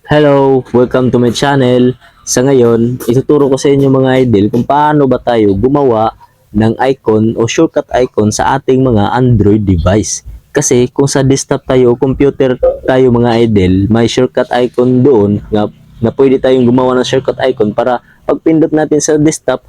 Hello, welcome to my channel. Sa ngayon, ituturo ko sa inyo mga idol kung paano ba tayo gumawa ng icon o shortcut icon sa ating mga Android device. Kasi kung sa desktop tayo o computer tayo mga idol, may shortcut icon doon na pwede tayong gumawa ng shortcut icon para pagpindot natin sa desktop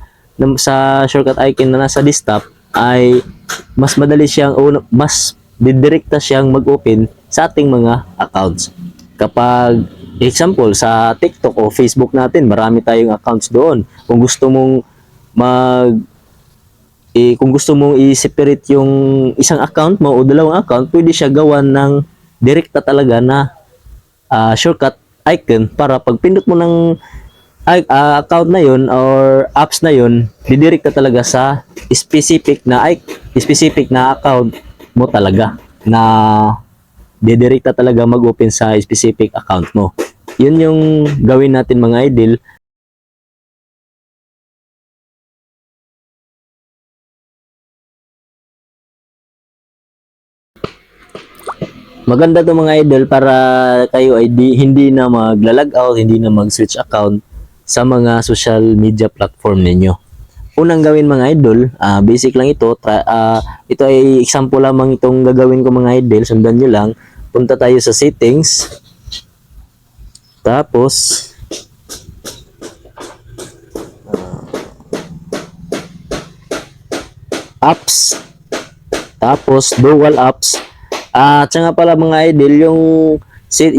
sa shortcut icon na nasa desktop ay mas madali siyang o mas didirekta siyang mag-open sa ating mga accounts. Kapag example sa TikTok o Facebook natin, marami tayong accounts doon. Mag kung gusto mong i-separate yung isang account mo o dalawang account, pwede siya gawan ng direkta talaga na shortcut icon para pag pindot mo ng account na yun or apps na yun, didirekta talaga sa specific na account mo talaga na didirekta talaga mag-open sa specific account mo. Yun yung gawin natin mga idol. Maganda to mga idol para kayo ay hindi na maglalag out, hindi na mag-switch account sa mga social media platform ninyo. Unang gawin mga idol, basic lang ito. Ito ay example lamang itong gagawin ko mga idol. Sundan nyo lang. Punta tayo sa settings. Tapos, apps. Tapos, dual apps. At nga pala mga idol,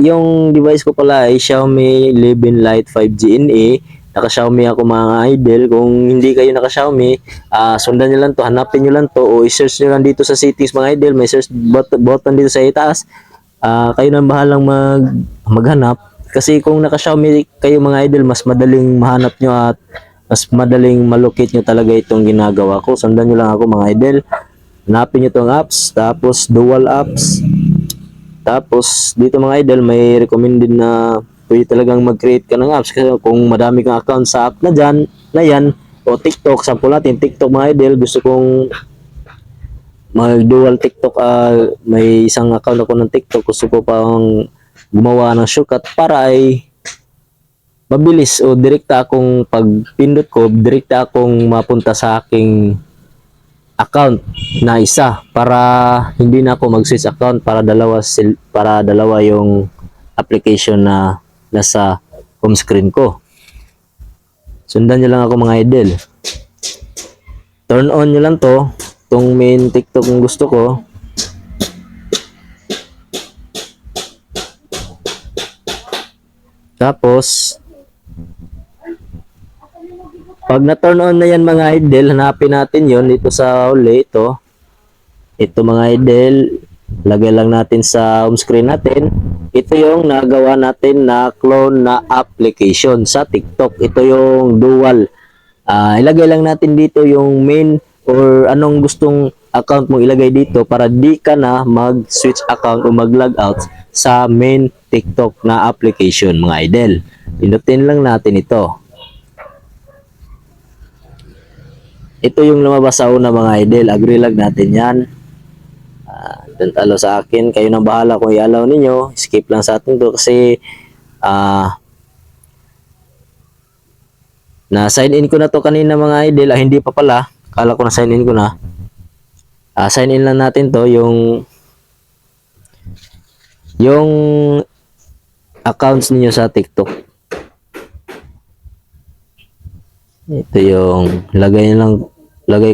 yung device ko pala ay Xiaomi 11 Lite 5G NE. Naka-Xiaomi ako mga idol. Kung hindi kayo naka-Xiaomi, sundan nyo lang to, hanapin nyo lang to o i-search nyo lang dito sa settings mga idol. May search button dito sa itaas. Kayo nang bahalang maghanap. Kasi kung naka-Xiaomi kayo mga idol, mas madaling mahanap nyo at mas madaling malocate nyo talaga itong ginagawa ko. Sundan nyo lang ako mga idol. Hanapin nyo itong apps, tapos dual apps. Tapos dito mga idol, may recommended na pwede talagang mag-create ka ng apps kasi kung madami kang account sa app na yan o TikTok, sample natin TikTok mga idol, gusto kong mag-dual TikTok, may isang account ako ng TikTok, gusto ko pang gumawa ng shortcut para ay mabilis o direkta akong pagpindot ko, direkta akong mapunta sa aking account na isa para hindi na ako mag-switch account para dalawa yung application na nasa home screen ko. Sundan nyo lang ako mga idol. Turn on nyo lang to, tong main TikTok yung gusto ko. Tapos pag na-turn on na yan mga idol, hanapin natin yon dito sa uli ito. Ito mga idol, lagay lang natin sa home screen natin. Ito yung nagawa natin na clone na application sa TikTok. Ito yung dual. Ilagay lang natin dito yung main or anong gustong account mo ilagay dito para di ka na mag-switch account o mag-log out sa main TikTok na application mga idol. Pinutin lang natin ito. Ito yung lumabas sa una mga idol. Agree lang natin yan. Don't allow sa akin. Kayo nang bahala kung i-allow ninyo. Skip lang sa atin to kasi na sign in ko na to kanina mga idol. Hindi pa pala. Kala ko na sign in ko na. Sign in lang natin to yung accounts niyo sa TikTok. Ito yung lagay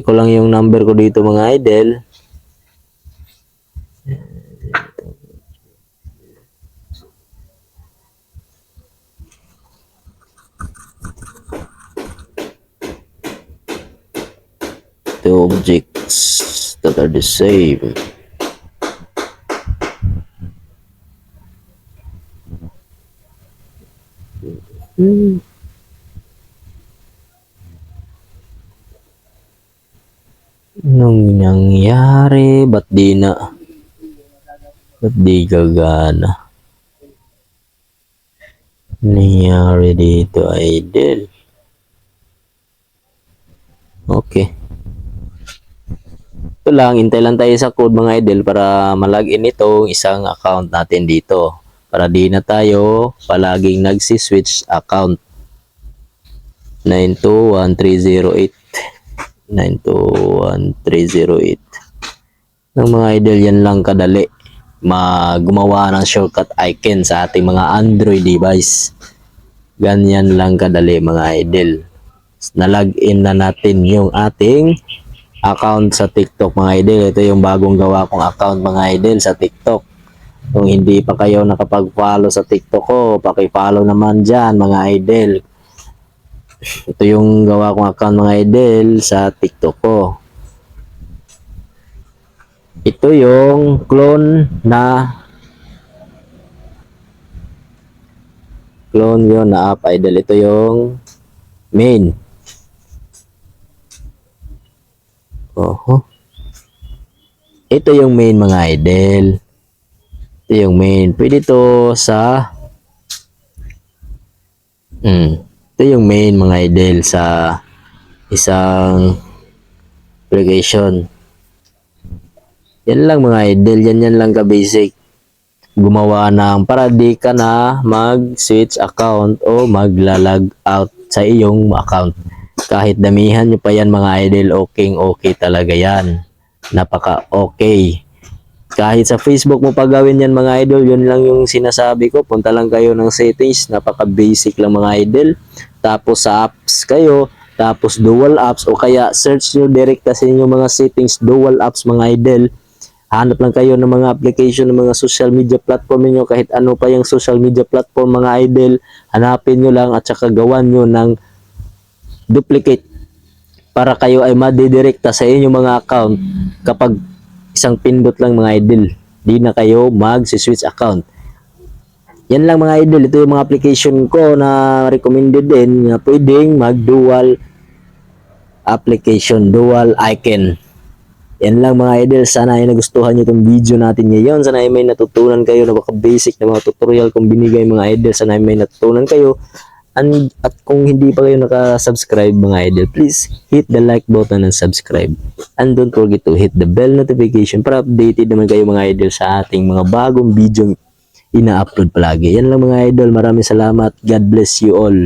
ko lang yung number ko dito mga idol. Two objects that are the same. Anong nangyari? Ba't di gagana? Nangyari dito idol. Okay. Ito lang, hintay lang tayo sa code mga idol para malagin itong isang account natin dito. para di na tayo palaging nagsiswitch account. 921308 921308 ng mga idol. Yan lang kadali gumawa ng shortcut icon sa ating mga Android device. Ganyan lang kadali mga idol. Na-login na natin yung ating account sa TikTok mga idol. Ito yung bagong gawa kong account mga idol sa TikTok. Kung hindi pa kayo nakapag-follow sa TikTok ko, paki-follow naman dyan mga idol. Ito yung gawa kong account mga idol sa TikTok ko. Ito yung clone yun na app idol. Ito yung main. Ito yung main mga idol. Ito yung main. Pwede to sa ito yung main mga idol sa isang application. Yan lang mga idol, yan lang ka basic. Gumawa ng para di ka na mag-switch account o magla-log out sa iyong account. Kahit damihan nyo pa yan mga idol, okay talaga yan. Napaka okay. Kahit sa Facebook mo pa gawin yan mga idol, yun lang yung sinasabi ko. Punta lang kayo ng settings, napaka basic lang mga idol. Tapos sa apps kayo, tapos dual apps o kaya search nyo direct sa inyong mga settings, dual apps mga idol. Hanap lang kayo ng mga application ng mga social media platform niyo, kahit ano pa yung social media platform mga idol, hanapin nyo lang at saka gawan nyo ng duplicate para kayo ay madidirekta sa inyong mga account kapag isang pindot lang mga idol. Di na kayo mag-switch account. Yan lang mga idol, ito yung mga application ko na recommended din na pwedeng mag-dual application, dual icon. Yan lang mga idol, sana ay nagustuhan nyo itong video natin ngayon. Sana ay may natutunan kayo na baka basic na mga tutorial kung binigay mga idol. Sana ay may natutunan kayo. At kung hindi pa kayo nakasubscribe mga idol, please hit the like button and subscribe. And don't forget to hit the bell notification para updated naman kayo mga idol sa ating mga bagong video ina-upload palagi. Yan lang mga idol, maraming salamat. God bless you all.